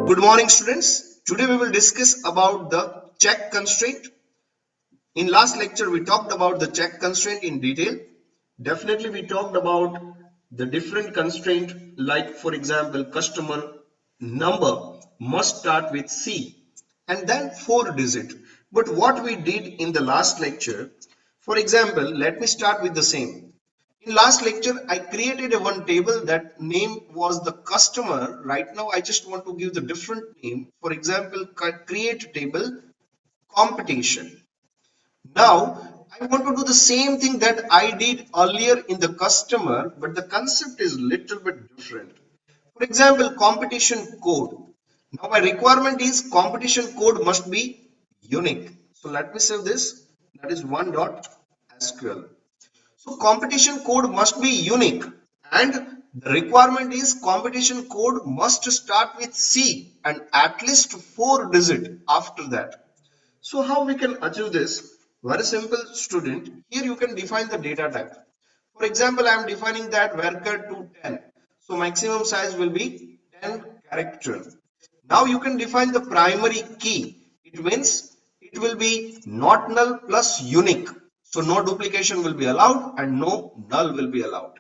Good morning, students. Today we will discuss about the check constraint. In last lecture, we talked about the check constraint in detail. Definitely, we talked about the different constraint, like for example, customer number must start with C and then 4-digit. But what we did in the last lecture, for example, let me start with the same. In last lecture, I created a one table that name was the customer. Right now, I just want to give the different name. For example, create table competition. Now, I want to do the same thing that I did earlier in the customer, but the concept is little bit different. For example, competition code. Now, my requirement is competition code must be unique. So let me save this. That is one.sql. So competition code must be unique, and the requirement is competition code must start with C and at least 4-digit after that. So how we can achieve this? Very simple, student. Here you can define the data type. For example, I am defining that varchar to 10. So maximum size will be 10 character. Now you can define the primary key. It means it will be not null plus unique. So no duplication will be allowed and no null will be allowed.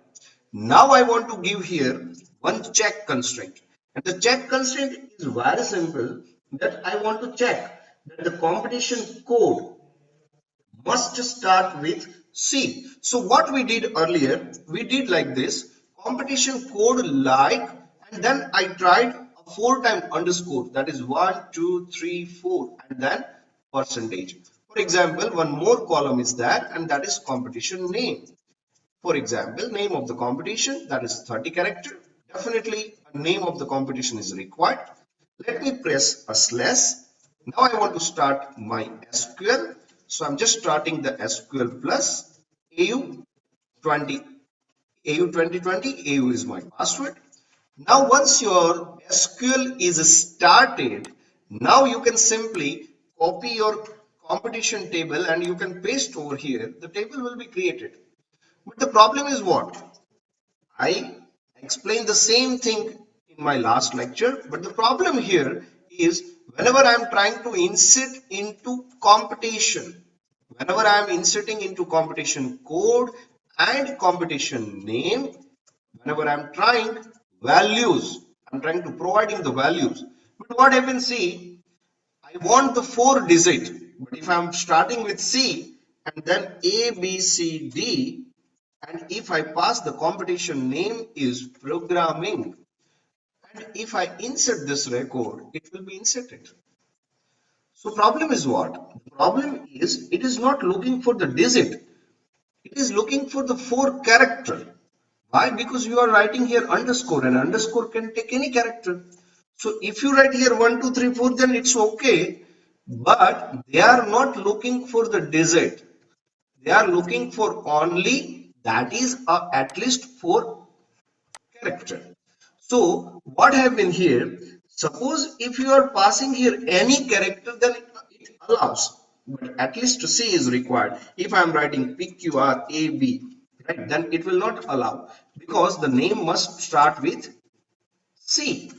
Now I want to give here one check constraint. And the check constraint is very simple, that I want to check that the competition code must start with C. So what we did earlier, we did like this, competition code like, and then I tried a 4-time underscore, that is 1, 2, 3, 4, and then percentage. For example, one more column is that, and that is competition name. For example, name of the competition, that is 30 character. Definitely a name of the competition is required. Let me press a slash. Now I want to start my SQL. So I'm just starting the SQL plus AU20. AU 2020, AU is my password. Now once your SQL is started, now you can simply copy your competition table and you can paste over here. The table will be created. But the problem is what? I explained the same thing in my last lecture, but the problem here is whenever I am trying to insert into competition, whenever I am inserting into competition code and competition name, whenever I am trying values, I'm trying to providing the values. But what happens, see, I want the 4-digit, but if I'm starting with C and then A, B, C, D, and if I pass the competition name is programming, and if I insert this record, it will be inserted. So problem is what? The problem is it is not looking for the digit. It is looking for the 4 character. Why? Because you are writing here underscore, and underscore can take any character. So if you write here 1, 2, 3, 4, then it's okay. But they are not looking for the digit. They are looking for only that is at least 4 character. So what happened here? Suppose if you are passing here any character, then it allows. But at least C is required. If I am writing PQRAB, right, then it will not allow because the name must start with C.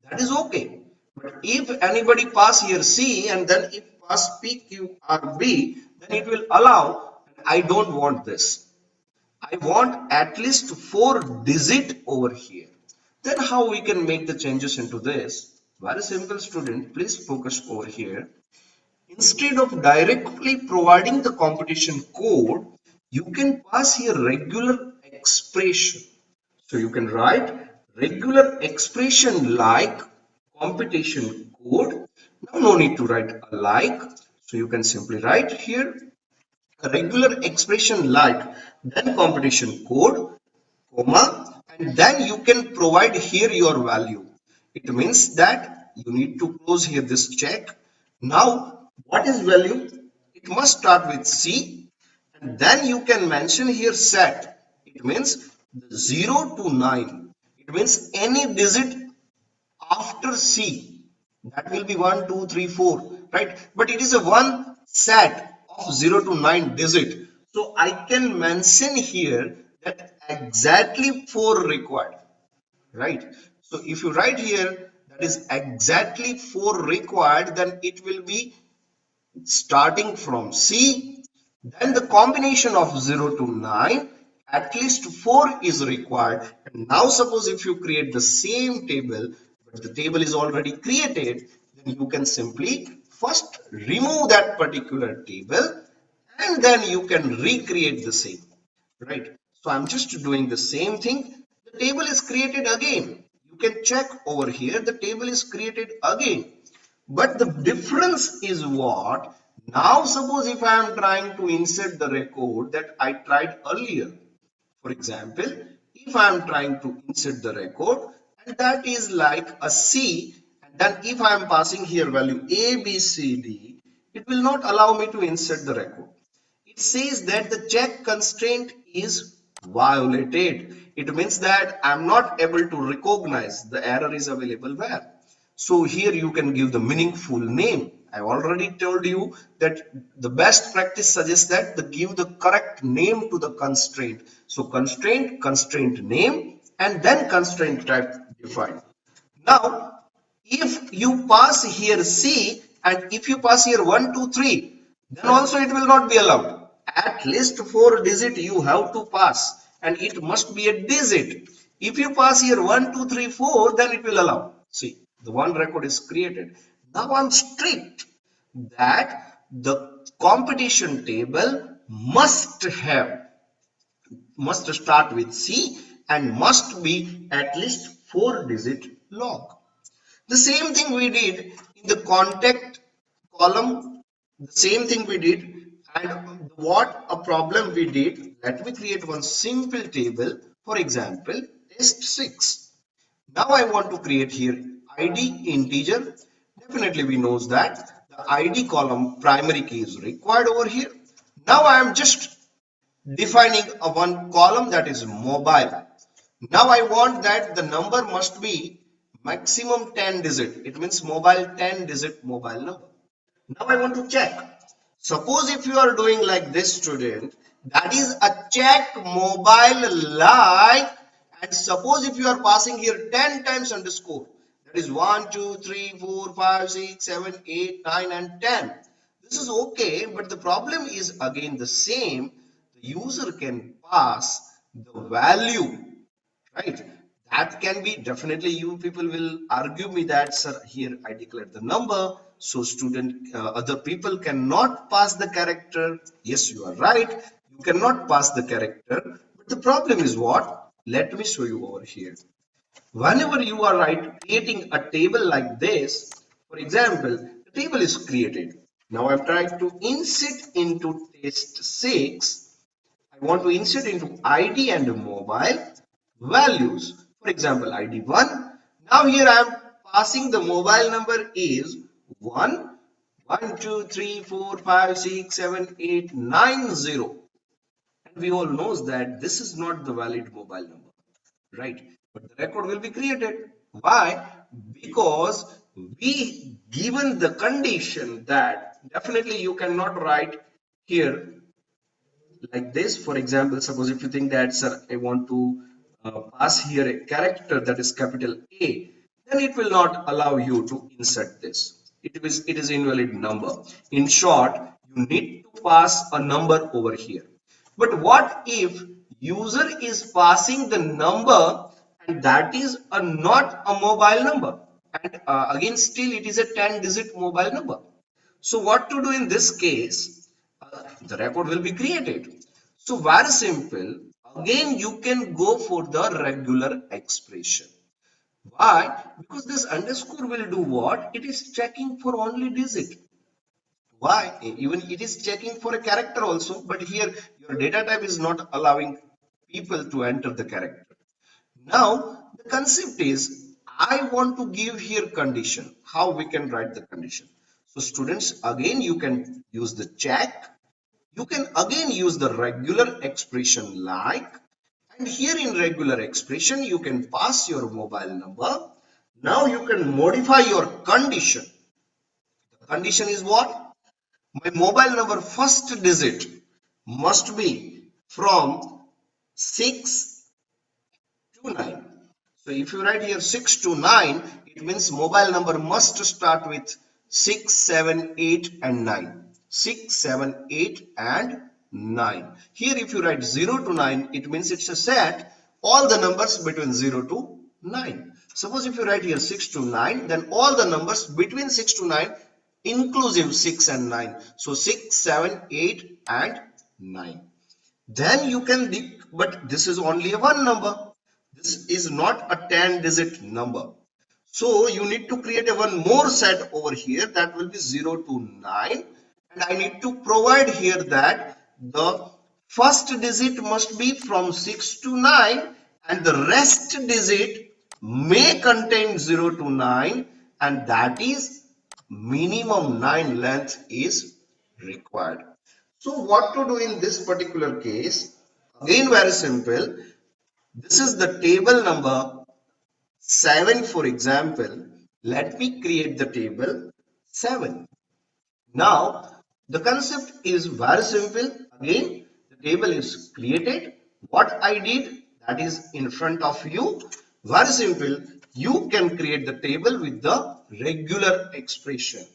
That is okay. But if anybody pass here C and then if pass PQRB, then it will allow. I don't want this. I want at least 4-digit over here. Then how we can make the changes into this? Very simple, student. Please focus over here. Instead of directly providing the competition code, you can pass here regular expression. So you can write regular expression like competition code. Now no need to write a like. So you can simply write here a regular expression like then competition code, comma, and then you can provide here your value. It means that you need to close here this check. Now, what is value? It must start with C, and then you can mention here set. It means 0 to 9. It means any digit after C. That will be 1, 2, 3, 4, right? But it is a one set of 0 to 9 digit. So I can mention here that exactly 4 required, right? So if you write here that is exactly 4 required, then it will be starting from C, then the combination of 0 to 9, at least 4 is required. And now suppose if you create the same table, but the table is already created, then you can simply first remove that particular table and then you can recreate the same, right? So I'm just doing the same thing. The table is created again. You can check over here, the table is created again. But the difference is what? Now suppose if I am trying to insert the record that I tried earlier. For example, if I am trying to insert the record and that is like a C, and then if I am passing here value A, B, C, D, it will not allow me to insert the record. It says that the check constraint is violated. It means that I'm not able to recognize the error is available where. So here you can give the meaningful name. I already told you that the best practice suggests that give the correct name to the constraint. So constraint, constraint name, and then constraint type defined. Now, if you pass here C and if you pass here 1, 2, 3, then also it will not be allowed. At least 4 digit you have to pass and it must be a digit. If you pass here 1, 2, 3, 4, then it will allow. See, the one record is created. Now I'm strict that the competition table must start with C and must be at least 4 digit log. The same thing we did in the contact column, the same thing we did, and what a problem we did. Let me create one simple table, for example, test 6. Now I want to create here ID integer. Definitely we knows that the ID column primary key is required over here. Now I am just defining a one column that is mobile. Now I want that the number must be maximum 10 digit. It means mobile 10 digit mobile number. Now I want to check. Suppose if you are doing like this, student, that is a check mobile like, and suppose if you are passing here 10 times underscore, that is 1, 2, 3, 4, 5, 6, 7, 8, 9 and 10. This is okay, but the problem is again the same. The user can pass the value, right? That can be, definitely you people will argue me that sir here I declared the number, so student other people cannot pass the character. Yes, you are right, you cannot pass the character, but the problem is what? Let me show you over here. Whenever you are creating a table like this, for example, the table is created. Now I'm trying to insert into test 6. I want to insert into ID and mobile values. For example, ID 1. Now here I am passing the mobile number is 1, 1, 2, 3, 4, 5, 6, 7, 8, 9, 0. And we all knows that this is not the valid mobile number, right? But the record will be created. Why? Because we given the condition that definitely you cannot write here like this. For example, suppose if you think that sir I want to pass here a character that is capital A, then it will not allow you to insert this. It is invalid number. In short, you need to pass a number over here. But what if user is passing the number and that is not a mobile number, and again still it is a 10 digit mobile number? So what to do in this case? The record will be created. So very simple. Again, you can go for the regular expression. Why? Because this underscore will do what? It is checking for only digit. Why? Even it is checking for a character also, but here your data type is not allowing people to enter the character. Now, the concept is I want to give here condition. How we can write the condition? So students, again you can use the check. You can again use the regular expression like, and here in regular expression you can pass your mobile number. Now you can modify your condition. The condition is what? My mobile number first digit must be from 6 to 9. So if you write here 6 to 9, it means mobile number must start with 6, 7, 8 and 9. 6, 7, 8 and 9. Here if you write 0 to 9, it means it's a set all the numbers between 0 to 9. Suppose if you write here 6 to 9, then all the numbers between 6 to 9 inclusive 6 and 9. So 6, 7, 8 and 9. Then you can, but this is only a one number. This is not a 10-digit number. So you need to create a one more set over here that will be 0 to 9. And I need to provide here that the first digit must be from 6 to 9 and the rest digit may contain 0 to 9 and that is minimum 9 length is required. So what to do in this particular case? Again very simple. This is the table number 7 for example. Let me create the table 7. Now the concept is very simple. Again the table is created. What I did, that is in front of you. Very simple. You can create the table with the regular expression.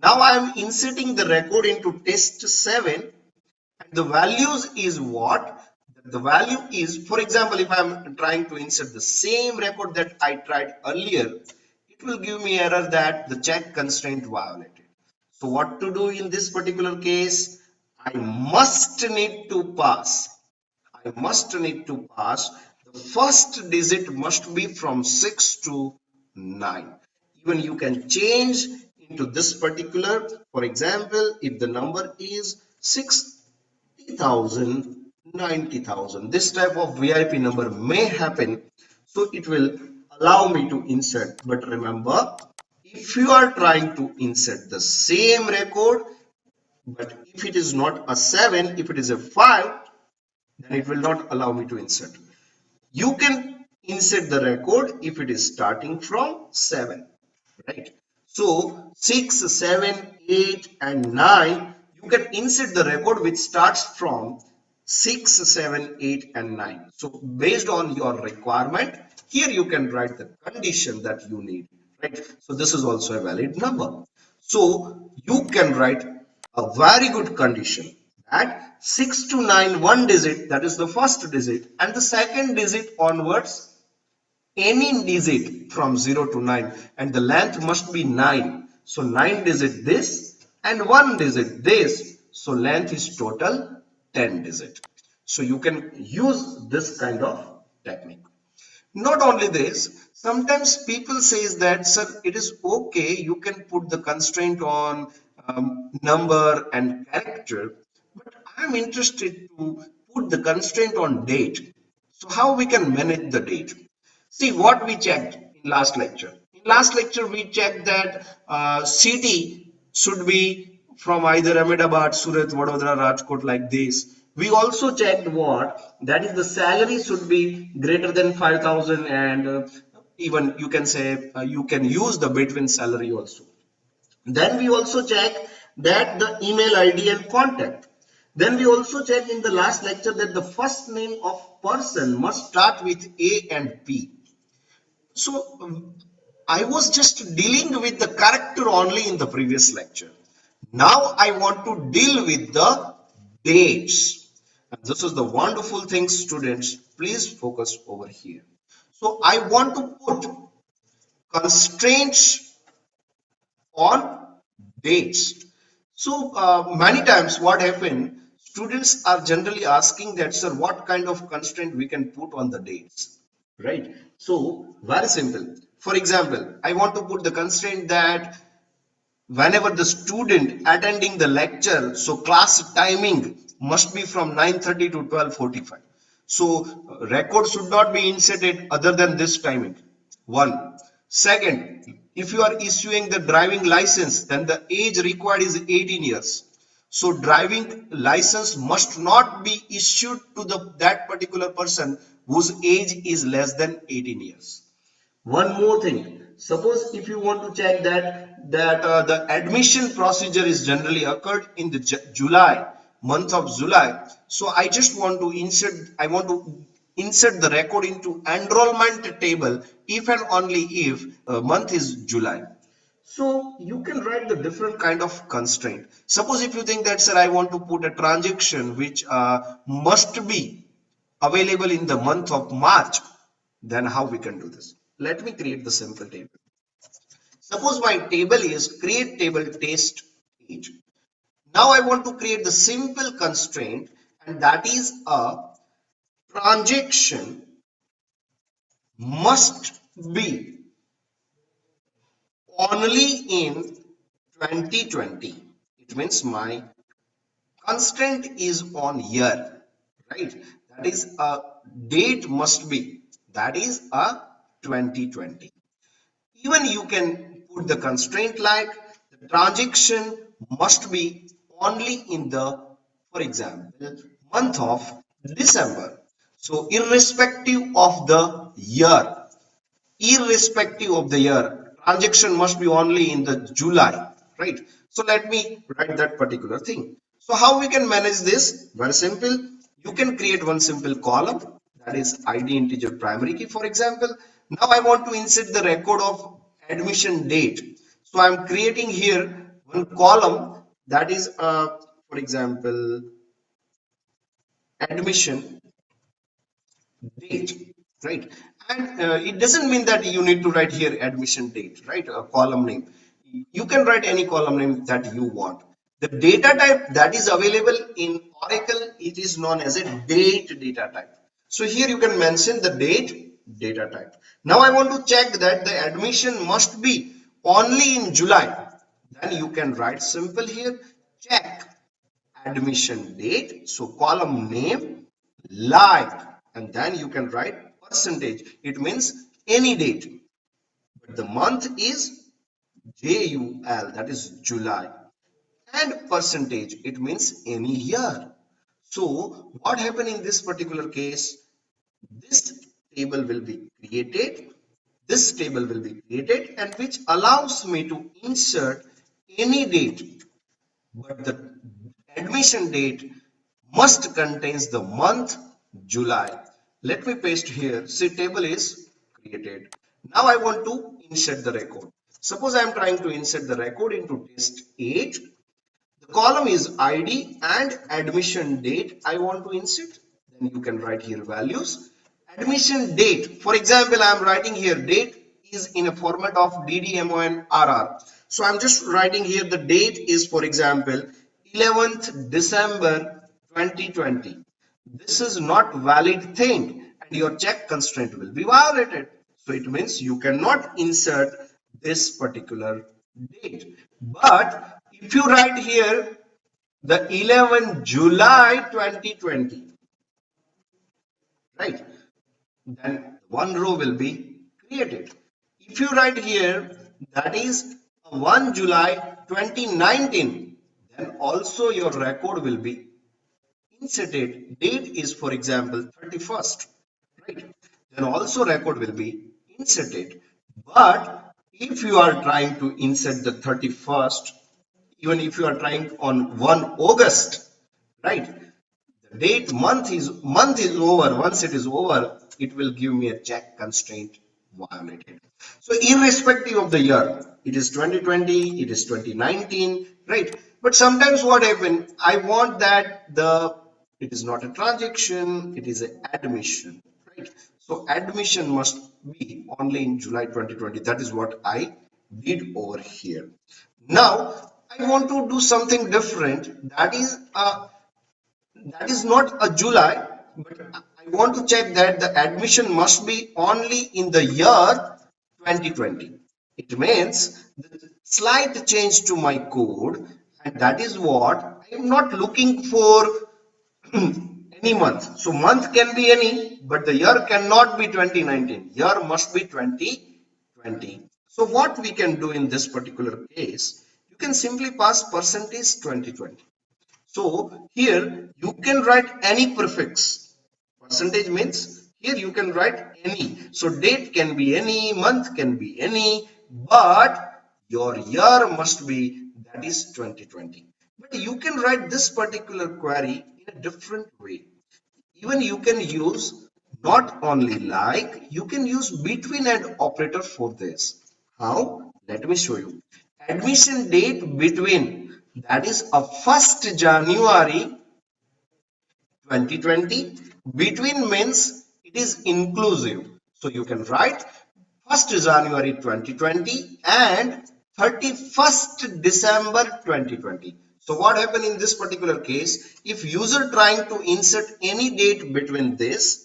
Now I am inserting the record into test 7. And the values is what? The value is, for example, if I am trying to insert the same record that I tried earlier, it will give me error that the check constraint violated. So what to do in this particular case? I must need to pass. The first digit must be from 6 to 9. Even you can change into this particular, for example, if the number is 60,000, 90,000, this type of VIP number may happen. So it will allow me to insert. But remember, if you are trying to insert the same record, but if it is not a 7, if it is a 5, then it will not allow me to insert. You can insert the record if it is starting from 7, right? So 6, 7, 8 and 9, you can insert the record which starts from 6, 7, 8 and 9. So based on your requirement, here you can write the condition that you need, right? So this is also a valid number. So you can write a very good condition that 6 to 9, one digit, that is the first digit, and the second digit onwards, any digit from 0 to 9, and the length must be 9. So 9 digit this and 1 digit this. So length is total 10 digit. So you can use this kind of technique. Not only this, sometimes people says that, sir, it is okay, you can put the constraint on number and character, but I am interested to put the constraint on date. So how we can manage the date? See what we checked in last lecture. In last lecture, we checked that city should be from either Ahmedabad, Surat, Vadodara, Rajkot, like this. We also checked what? That is the salary should be greater than 5,000 and even you can say you can use the between salary also. Then we also check that the email ID and contact. Then we also check in the last lecture that the first name of person must start with A and P. So I was just dealing with the character only in the previous lecture. Now I want to deal with the dates. And this is the wonderful thing, students. Please focus over here. So I want to put constraints on dates. So many times what happen, students are generally asking that, sir, what kind of constraint we can put on the dates, right? So very simple. For example, I want to put the constraint that whenever the student attending the lecture, so class timing must be from 9:30 to 12:45. So record should not be inserted other than this timing. One. Second, if you are issuing the driving license, then the age required is 18 years. So driving license must not be issued to that particular person whose age is less than 18 years. One more thing, suppose if you want to check that the admission procedure is generally occurred in the July, month of July. So I just want to insert, I want to insert the record into enrollment table if and only if month is July. So you can write the different kind of constraint. Suppose if you think that, sir, I want to put a transaction which must be available in the month of March, then how we can do this? Let me create the simple table. Suppose my table is create table test page. Now I want to create the simple constraint, and that is a transaction must be only in 2020. It means my constraint is on year, right? That is a date must be, that is a 2020. Even you can put the constraint like the transaction must be only in the, for example, month of December. So irrespective of the year, transaction must be only in the July, right? So let me write that particular thing. So how we can manage this? Very simple. You can create one simple column, that is id integer primary key, for example. Now I want to insert the record of admission date. So I'm creating here one column, that is for example, admission date, right? And it doesn't mean that you need to write here admission date, right? A column name, you can write any column name that you want. The data type that is available in Oracle, it is known as a date data type. So here you can mention the date data type. Now I want to check that the admission must be only in July. Then you can write simple here, check admission date, so column name like, and then you can write percentage. It means any date, but the month is JUL, that is July, and percentage, it means any year. So what happened in this particular case? This table will be created, and which allows me to insert any date, but the admission date must contains the month July. Let me paste here. See, table is created. Now I want to insert the record. Suppose I am trying to insert the record into test 8. The column is ID and admission date. I want to insert. Then you can write here values. Admission date. For example, I am writing here date is in a format of DDMON So I'm just writing here the date is, for example, 11th December 2020. This is not valid thing, and your check constraint will be violated. So it means you cannot insert this particular date. But if you write here the 11 July 2020, right, then one row will be created. If you write here that is 1 July 2019, then also your record will be inserted. Date is, for example, 31st, right? Then also record will be inserted. But if you are trying to insert the 31st, even if you are trying on 1 August, right? The date month is over. Once it is over, it will give me a check constraint violated. So irrespective of the year, it is 2020, it is 2019, right? But sometimes what happens, I want that it is not a transaction, it is an admission, right? So admission must be only in July 2020. That is what I did over here. Now I want to do something different. That is not a July, but I want to check that the admission must be only in the year 2020. It means the slight change to my code, and that is what I am not looking for any month. So month can be any, but the year cannot be 2019. Year must be 2020. So what we can do in this particular case, you can simply pass percentage 2020. So here you can write any prefix. Percentage means here you can write any. So date can be any, month can be any, but your year must be, that is 2020. But you can write this particular query in a different way. Even you can use Not only like, you can use between and operator for this. How? Let me show you. Admission date between, that is a 1st January 2020. Between means it is inclusive. So you can write 1st January 2020 and 31st December 2020. So what happened in this particular case? If user trying to insert any date between this,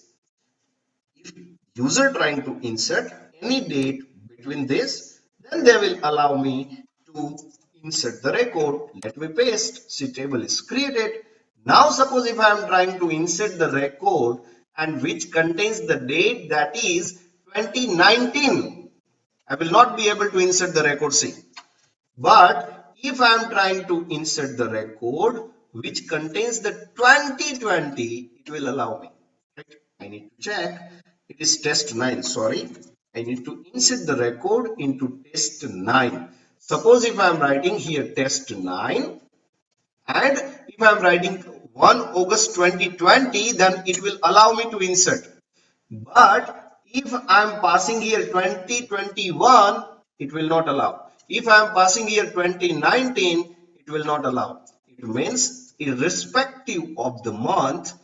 if user trying to insert any date between this, then they will allow me to insert the record. Let me paste. See, table is created. Now suppose if I am trying to insert the record and which contains the date, that is 2019, I will not be able to insert the record C. But if I am trying to insert the record which contains the 2020, it will allow me. Right? I need to check. It is test 9. Sorry. I need to insert the record into test 9. Suppose if I am writing here test 9 and if I am writing 1 August 2020, then it will allow me to insert. But if I am passing here 2021, it will not allow. If I am passing here 2019, it will not allow. It means irrespective of the month,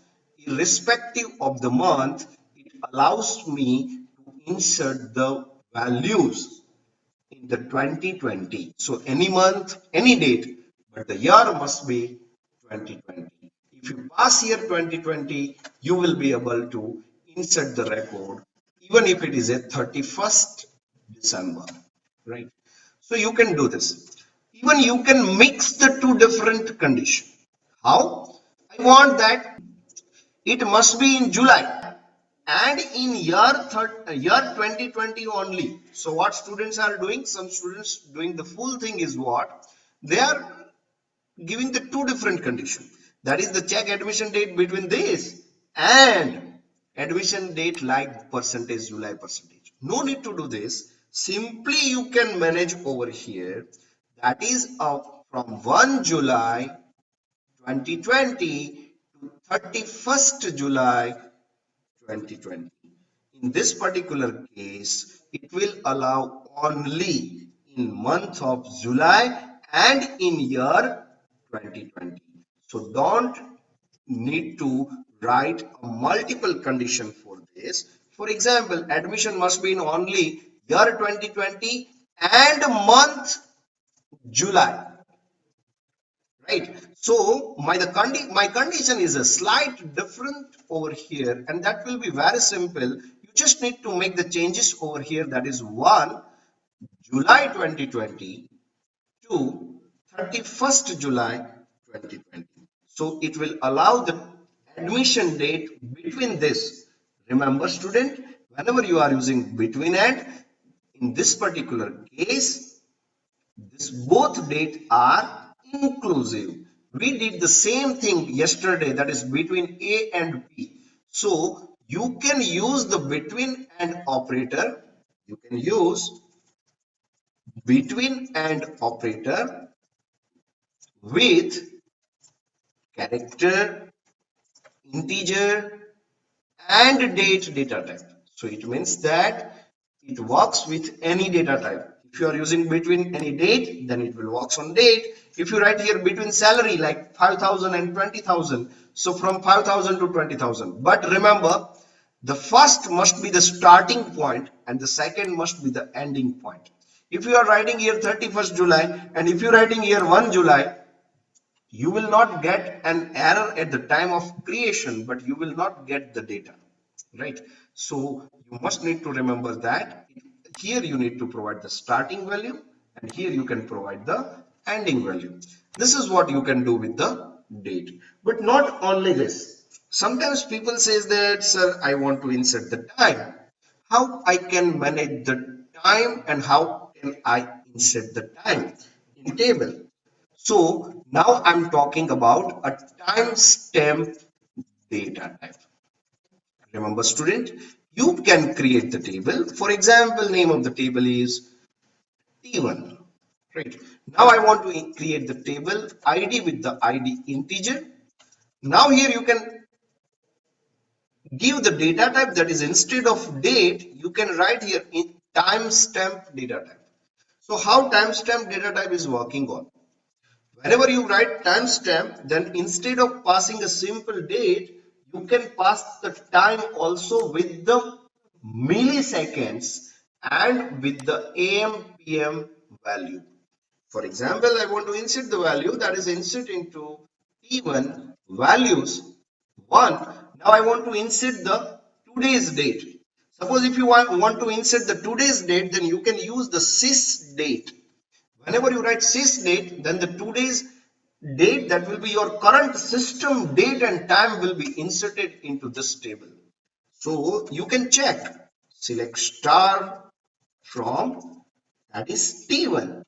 it allows me to insert the values in the 2020. So any month, any date, but the year must be 2020. If you pass here 2020, you will be able to insert the record even if it is a 31st December, right? So you can do this. Even you can mix the two different conditions. How? I want that it must be in July and in year 2020 only. So what students are doing? Some students doing the full thing is what? They are giving the two different conditions. That is the check admission date between this and admission date like percentage July percentage. No need to do this. Simply you can manage over here. That is from 1 July 2020 to 31st July 2020. In this particular case, it will allow only in month of July and in year 2020. So don't need to write a multiple condition for this. For example, admission must be in only year 2020 and month July. Right. So my condition is a slight different over here, and that will be very simple. You just need to make the changes over here. That is 1 July 2020 to 31st July 2020. So it will allow the admission date between this. Remember, student, whenever you are using between and, in this particular case, this both dates are inclusive. We did the same thing yesterday, that is between A and B. So you can use the between and operator. You can use between and operator with character, integer, and date data type. So it means that it works with any data type. If you are using between any date, then it will work on date. If you write here between salary like 5,000 and 20,000, so from 5,000 to 20,000. But remember, the first must be the starting point and the second must be the ending point. If you are writing here 31st July and if you are writing here 1 July, you will not get an error at the time of creation, but you will not get the data, right? So you must need to remember that here you need to provide the starting value and here you can provide the ending value. This is what you can do with the date. But not only this. Sometimes people says that, sir, I want to insert the time. How I can manage the time and how can I insert the time in table? So now I'm talking about a timestamp data type. Remember, student, you can create the table. For example, name of the table is T1. Right. Now I want to create the table ID with the ID integer. Now here you can give the data type, that is instead of date, you can write here in timestamp data type. So how timestamp data type is working on? Whenever you write timestamp, then instead of passing a simple date, you can pass the time also with the milliseconds and with the AM PM value. For example, I want to insert the value, that is insert into T1 values 1. Now I want to insert the today's date. Suppose if you want to insert the today's date, then you can use the sys date. Whenever you write sys date, then the today's date, that will be your current system date and time, will be inserted into this table. So you can check, select star from, that is T1.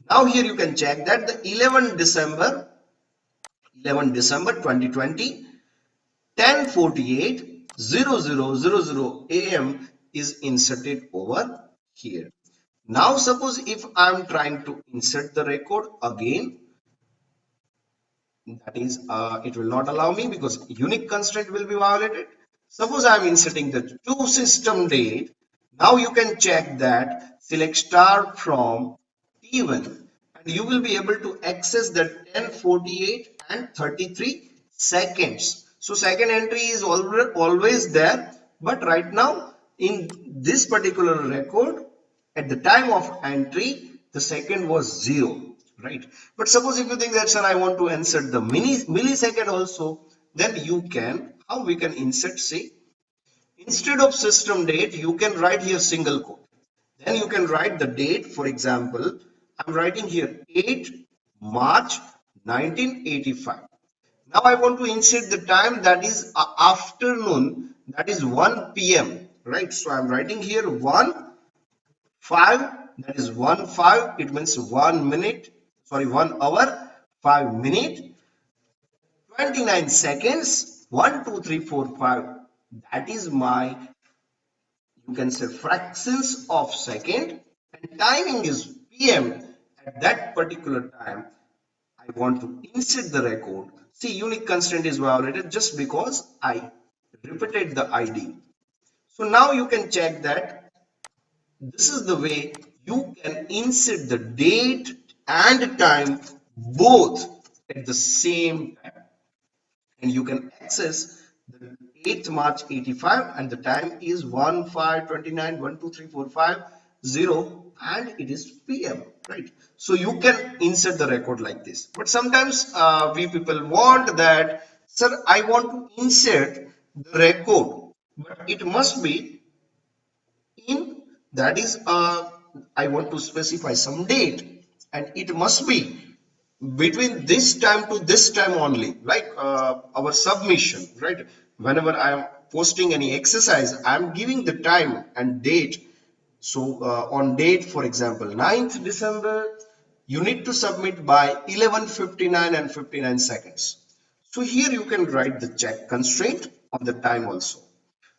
Now here you can check that the 11 December 2020 10:48 0000 AM is inserted over here. Now suppose if I am trying to insert the record again, that is it will not allow me because unique constraint will be violated. Suppose I am inserting the to system date. Now you can check that, select star from T1, and you will be able to access the 10:48 and 33 seconds. So second entry is always there, but right now in this particular record, at the time of entry, the second was 0. Right, but suppose if you think that, sir, I want to insert the millisecond also, then you can, how we can insert, say, instead of system date, you can write here single quote. Then you can write the date. For example, I'm writing here 8 March 1985. Now I want to insert the time, that is afternoon, that is 1 p.m. Right, so I'm writing here 1:05, that is 1:05, it means 1 minute, sorry, 1 hour 5 minutes 29 seconds 1 2 3 4 5. That is my, you can say, fractions of second, and timing is PM. At that particular time I want to insert the record. See, unique constraint is violated just because I repeated the ID. So now you can check that this is the way you can insert the date and time both at the same time, and you can access the 8th March 85, and the time is 1:5:29 1 2 3 4 5 0, and it is PM. Right, so you can insert the record like this. But sometimes we people want that, sir, I want to insert the record, but it must be in, that is I want to specify some date, and it must be between this time to this time only, like our submission. Right, whenever I am posting any exercise, I am giving the time and date. So on date, for example, 9th December, you need to submit by 11:59 and 59 seconds. So here you can write the check constraint on the time also.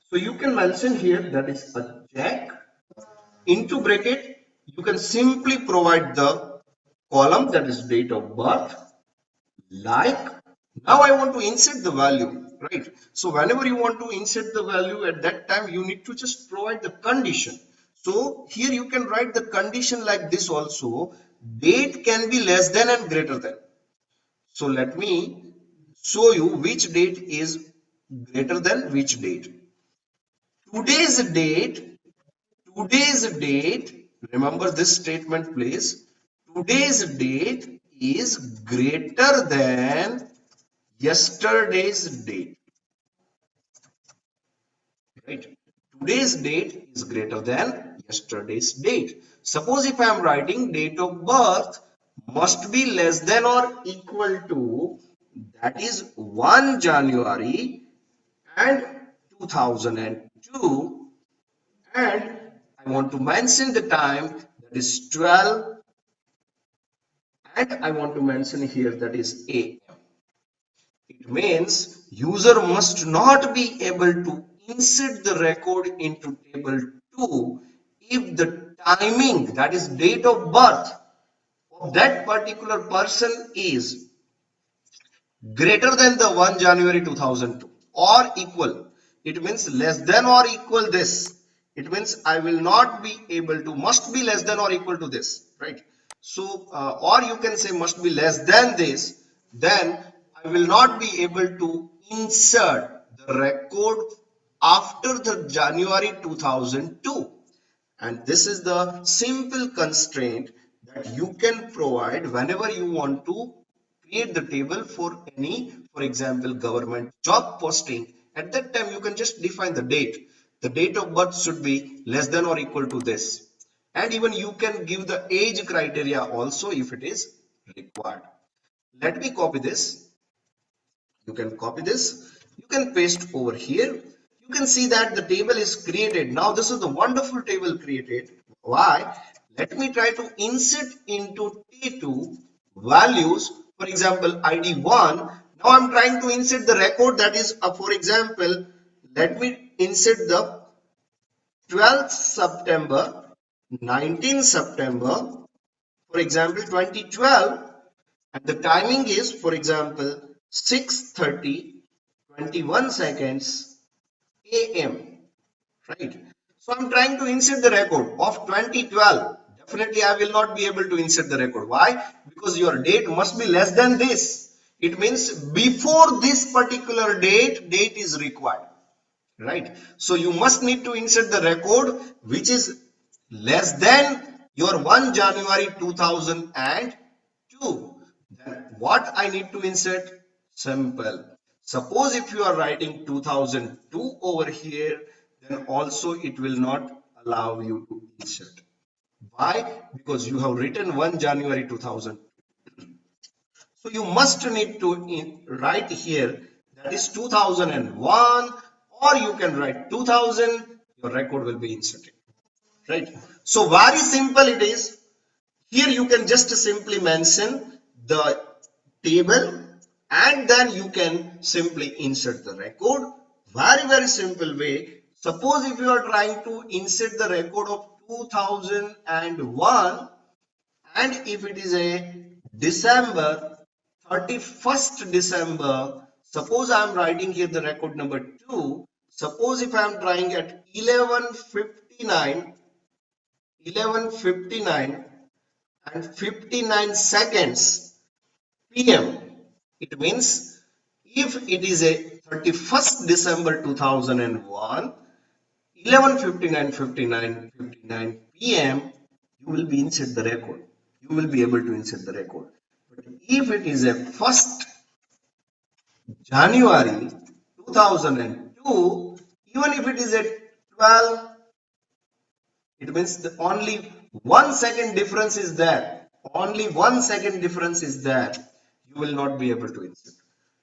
So you can mention here, that is a check into bracket, you can simply provide the column, that is date of birth, like. Now I want to insert the value. Right, so whenever you want to insert the value, at that time you need to just provide the condition. So here you can write the condition like this also, date can be less than and greater than. So let me show you which date is greater than which date. Today's date, today's date, remember this statement please. Today's date is greater than yesterday's date. Right? Today's date is greater than yesterday's date. Suppose if I am writing date of birth must be less than or equal to, that is 1 January and 2002, and I want to mention the time, that is 12, and I want to mention here, that is AM. It means user must not be able to insert the record into table 2 if the timing, that is date of birth of that particular person, is greater than the 1 January 2002 or equal. it means less than or equal this. It means I will not be able to, must be less than or equal to this, right? So, or you can say must be less than this, then I will not be able to insert the record after the January 2002. And this is the simple constraint that you can provide whenever you want to create the table for any, for example, government job posting. At that time, you can just define the date. The date of birth should be less than or equal to this. And even you can give the age criteria also if it is required. Let me copy this. You can copy this, you can paste over here. You can see that the table is created. Now this is the wonderful table created. Why? Let me try to insert into T2 values, for example ID1. Now I'm trying to insert the record that is for example, let me insert the 12th September, 19th September, for example 2012, and the timing is for example 6:30 21 seconds AM, right? So I'm trying to insert the record of 2012. Definitely I will not be able to insert the record. Why? Because your date must be less than this. It means before this particular date is required, right? So you must need to insert the record which is less than your 1 January 2002. Then what I need to insert? Simple. Suppose if you are writing 2002 over here, then also it will not allow you to insert. Why? Because you have written 1 January 2000. So you must need to write here that is 2001, or you can write 2000, your record will be inserted, right? So very simple it is. Here you can just simply mention the table and then you can simply insert the record. Very simple way. Suppose if you are trying to insert the record of 2001, and if it is a December 31st December, suppose I am writing here the record number 2. Suppose if I am trying at 11:59 and 59 seconds PM. It means if it is a 31st December 2001, 11:59 PM, you will be insert the record. You will be able to insert the record. But if it is a 1st January 2002, even if it is a 12, it means the only 1 second difference is there. Only 1 second difference is there. You will not be able to insert.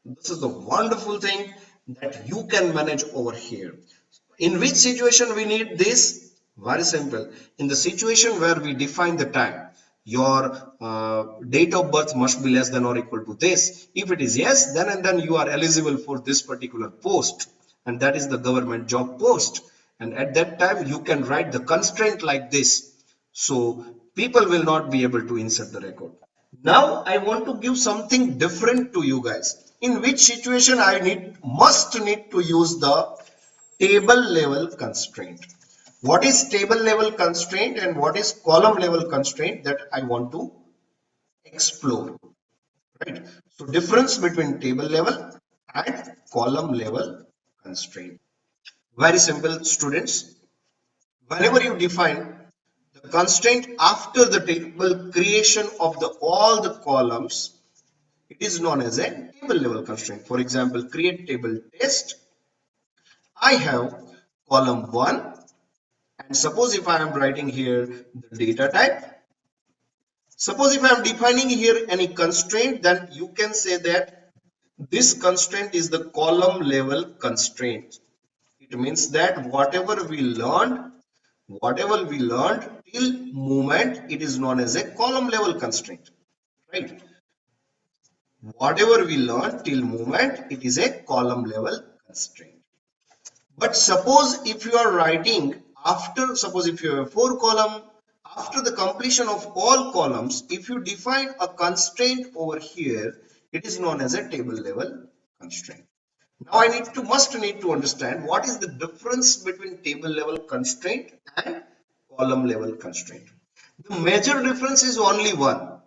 This is the wonderful thing that you can manage over here. In which situation we need this? Very simple. In the situation where we define the time, your date of birth must be less than or equal to this. If it is yes, then and then you are eligible for this particular post, and that is the government job post. And at that time you can write the constraint like this, so people will not be able to insert the record. Now I want to give something different to you guys. In which situation I must need to use the table level constraint. What is table level constraint and what is column level constraint, that I want to explore, right? So difference between table level and column level constraint. Very simple, students. Whenever you define the constraint after the table creation of all the columns, it is known as a table level constraint. For example, create table test. I have column 1, and suppose if I am writing here the data type, suppose if I am defining here any constraint, then you can say that this constraint is the column level constraint. It means that whatever we learned till moment, it is known as a column level constraint, right? Whatever we learned till moment, it is a column level constraint. But suppose if you are writing after, suppose if you have 4 column, after the completion of all columns, if you define a constraint over here, it is known as a table level constraint. Now I must need to understand what is the difference between table level constraint and column level constraint. The major difference is only one.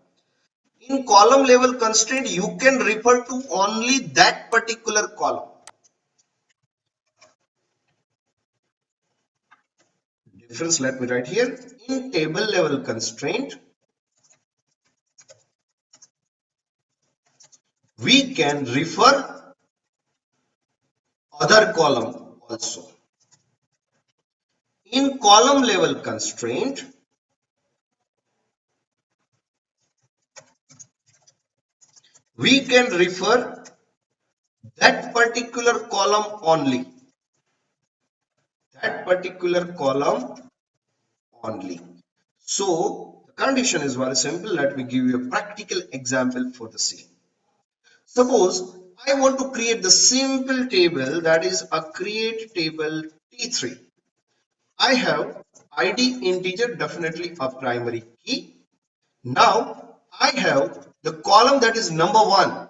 In column level constraint, you can refer to only that particular column. Difference, let me write here. In table level constraint, we can refer other column also. In column level constraint, we can refer that particular column only. That particular column only. So the condition is very simple. Let me give you a practical example for the same. Suppose I want to create the simple table, that is a create table T3. I have ID integer, definitely a primary key. Now I have the column that is number 1.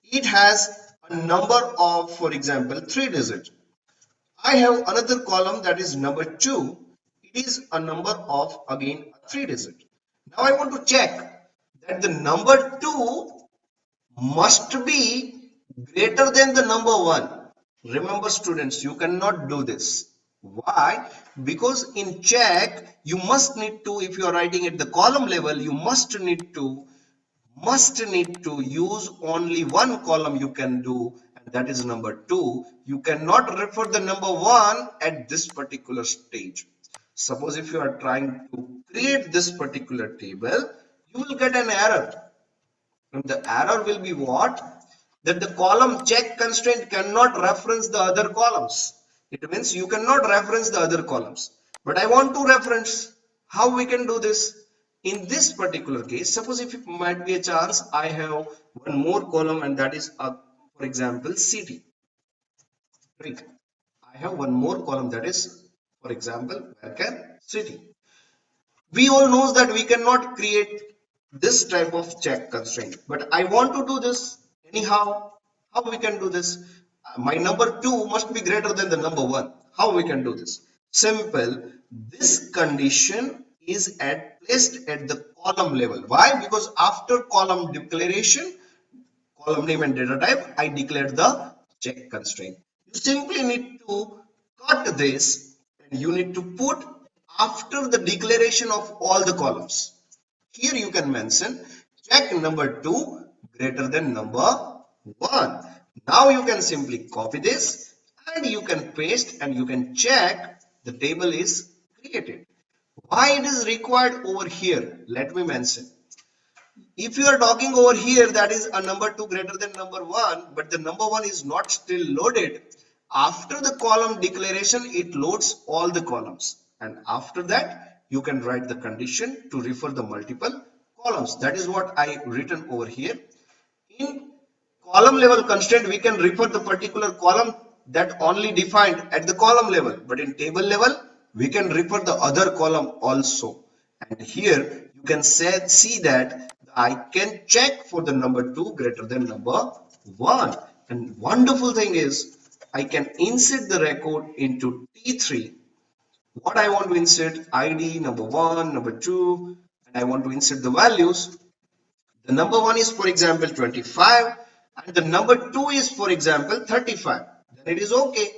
It has a number of, for example, 3 digits. I have another column that is number 2. It is a number of, again, 3 digits. Now I want to check that the number 2 must be greater than the number 1. Remember students, you cannot do this. Why? Because in check, you must need to, if you are writing at the column level, you must need to use only one column you can do, and that is number 2. You cannot refer the number 1 at this particular stage. Suppose if you are trying to create this particular table, you will get an error. And the error will be what? That the column check constraint cannot reference the other columns. It means you cannot reference the other columns. But I want to reference. How we can do this? In this particular case, suppose if it might be a chance, I have one more column, and that is, for example, city. Right? I have one more column that is, for example, where can city. We all know that we cannot create this type of check constraint, but I want to do this anyhow. How we can do this? My number 2 must be greater than the number 1. How we can do this? Simple. This condition is placed at the column level. Why? Because after column declaration, column name and data type, I declare the check constraint. You simply need to cut this, and you need to put after the declaration of all the columns. Here you can mention check number 2 greater than number 1. Now you can simply copy this and you can paste, and you can check the table is created. Why it is required over here? Let me mention. If you are talking over here, that is a number 2 greater than number 1, but the number 1 is not still loaded. After the column declaration, it loads all the columns, and after that you can write the condition to refer the multiple columns. That is what I written over here. In column level constraint, we can refer the particular column that only defined at the column level, but in table level we can refer the other column also. And here you can see that I can check for the number 2 greater than number 1. And wonderful thing is, I can insert the record into T3. What I want to insert, ID number 1, number 2, and I want to insert the values. The number 1 is, for example, 25, and the number 2 is, for example, 35. Then it is okay.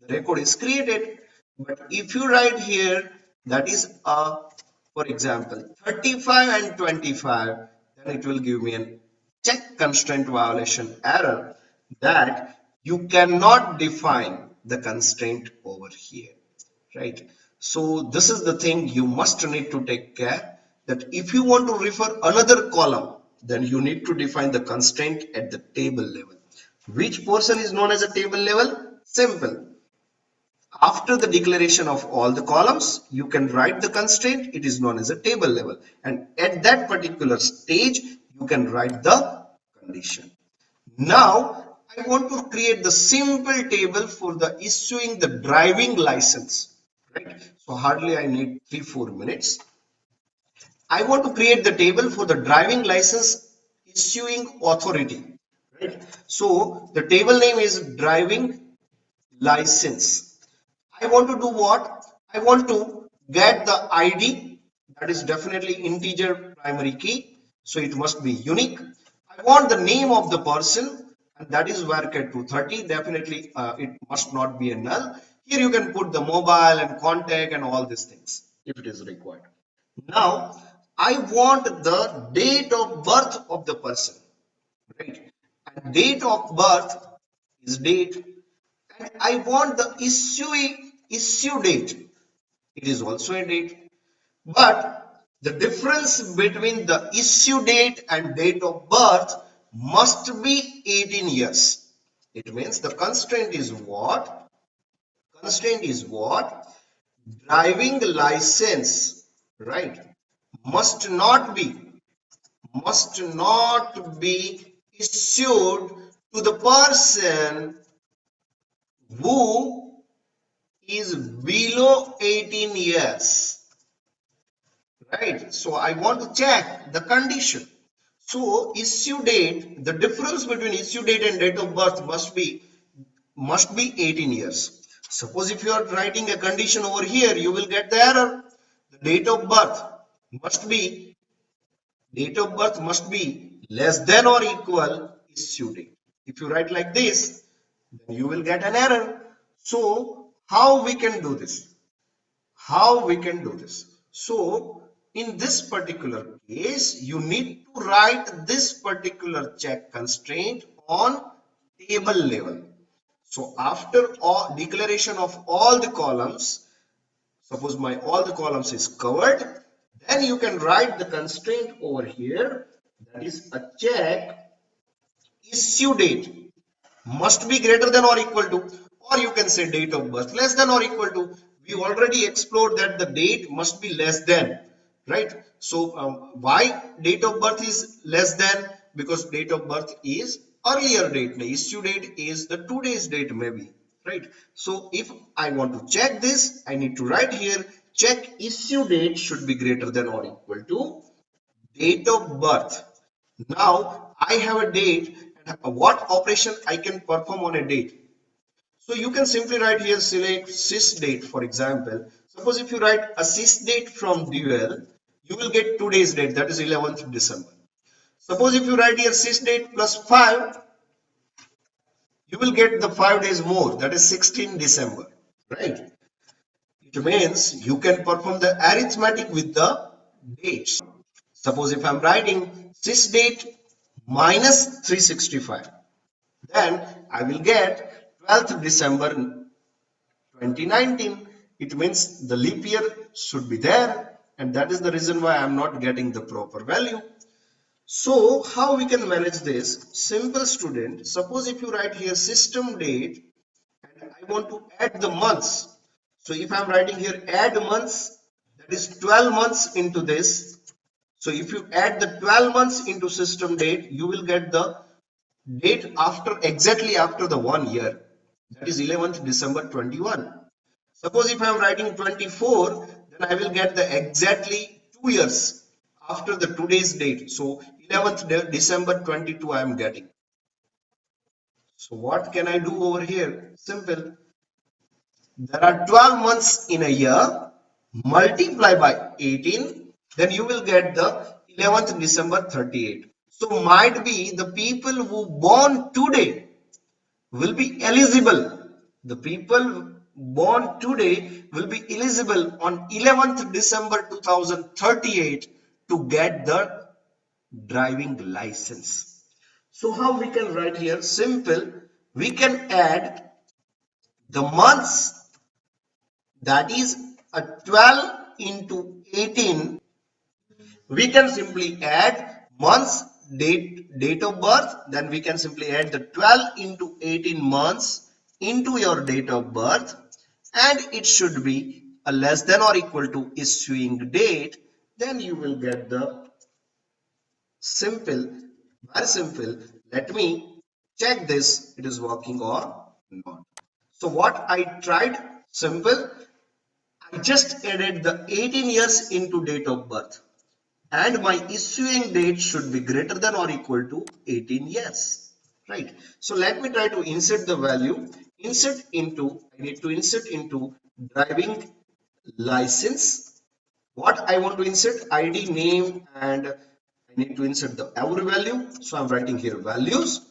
The record is created. But if you write here, that is for example, 35 and 25, then it will give me a check constraint violation error that you cannot define the constraint over here. Right? So this is the thing you must need to take care, that if you want to refer another column, then you need to define the constraint at the table level. Which portion is known as a table level? Simple. After the declaration of all the columns, you can write the constraint. It is known as a table level. And at that particular stage, you can write the condition. Now, I want to create the simple table for the issuing the driving license. Right? So hardly I need 3-4 minutes. I want to create the table for the driving license issuing authority. right? So the table name is driving license. I want to do what? I want to get the ID, that is definitely integer primary key, so it must be unique. I want the name of the person, and that is varchar 230. Definitely it must not be a null. Here you can put the mobile and contact and all these things if it is required. Now I want the date of birth of the person, right? And date of birth is date, and I want the issue date. It is also a date, but the difference between the issue date and date of birth must be 18 years. It means the constraint is what? Constraint is what? Driving license, right? Must not be issued to the person who is below 18 years, right? So I want to check the condition. So issue date, the difference between issue date and date of birth must be 18 years. Suppose if you are writing a condition over here, you will get the error. The must be date of birth must be less than or equal issue date. If you write like this, then you will get an error. So how we can do this? How we can do this? So in this particular case, you need to write this particular check constraint on table level. So after all declaration of all the columns, suppose my all the columns is covered, then you can write the constraint over here, that is a check issue date must be greater than or equal to, or you can say date of birth less than or equal to. We already explored that the date must be less than, right? So why date of birth is less than? Because date of birth is earlier date, the issue date is the today's date maybe, right? So if I want to check this, I need to write here check issue date should be greater than or equal to date of birth. Now I have a date, and what operation I can perform on a date? So you can simply write here select sys date, for example. Suppose if you write a sys date from dual, you will get today's date, that is 11th December. Suppose if you write here sys date plus 5, you will get the 5 days more, that is 16 December, right? It means you can perform the arithmetic with the dates. Suppose if I'm writing sys date minus 365, then I will get 12th December 2019. It means the leap year should be there, and that is the reason why I'm not getting the proper value. So how we can manage this? Simple, student. Suppose if you write here system date and I want to add the months. So if I'm writing here add months, that is 12 months into this. So if you add the 12 months into system date, you will get the date after exactly after the 1 year, that is 11th December 21. Suppose if I am writing 24, then I will get the exactly 2 years after the today's date. So 11th December 22 I am getting. So what can I do over here? Simple. There are 12 months in a year. Multiply by 18, then you will get the 11th December 38. So might be the people who born today will be eligible. The people born today will be eligible on 11th December 2038 to get the driving license. So how we can write here? Simple. We can add the months, that is a 12 into 18. We can simply add months, date of birth, then we can simply add the 12 into 18 months into your date of birth, and it should be a less than or equal to issuing date. Then you will get the simple, very simple. Let me check this, it is working or not. So what I tried, simple, I just added the 18 years into date of birth, and my issuing date should be greater than or equal to 18 years, right? So let me try to insert the value. I need to insert into driving license. What I want to insert? ID, name, and I need to insert the hour value. So I'm writing here values.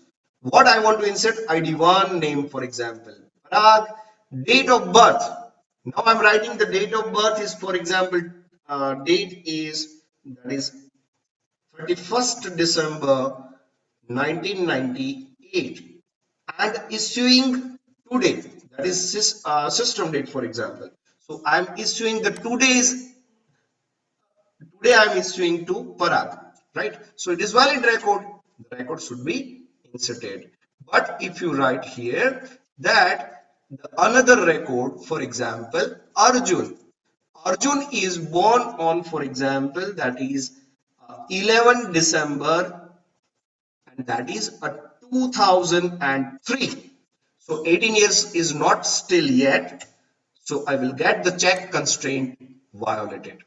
What I want to insert? ID1, name, for example, Parag. Date of birth. Now I'm writing the date of birth is, for example, date is, that is 31st December 1998, and issuing today, that is system date, for example. So I'm issuing the today I'm issuing to Parag, right? So it is valid record. The record should be inserted. But if you write here that the another record, for example, Arjun is born on, for example, that is 11 December, and that is a 2003. So 18 years is not still yet. So I will get the check constraint violated.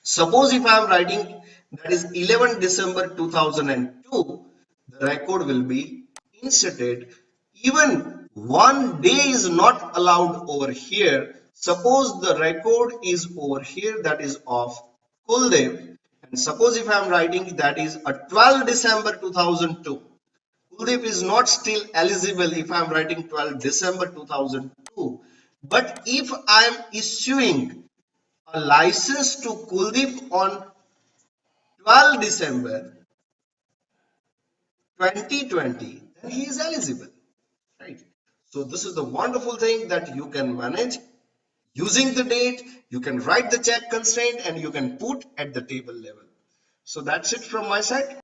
Suppose if I am writing that is 11 December 2002, the record will be inserted. Even one day is not allowed over here. Suppose the record is over here, that is of Kuldev, and suppose if I am writing that is a 12 December 2002. Kuldeep is not still eligible if I am writing 12 December 2002. But if I am issuing a license to Kuldeep on 12 December 2020, then he is eligible, right? So this is the wonderful thing that you can manage using the date. You can write the check constraint and you can put at the table level. So that's it from my side.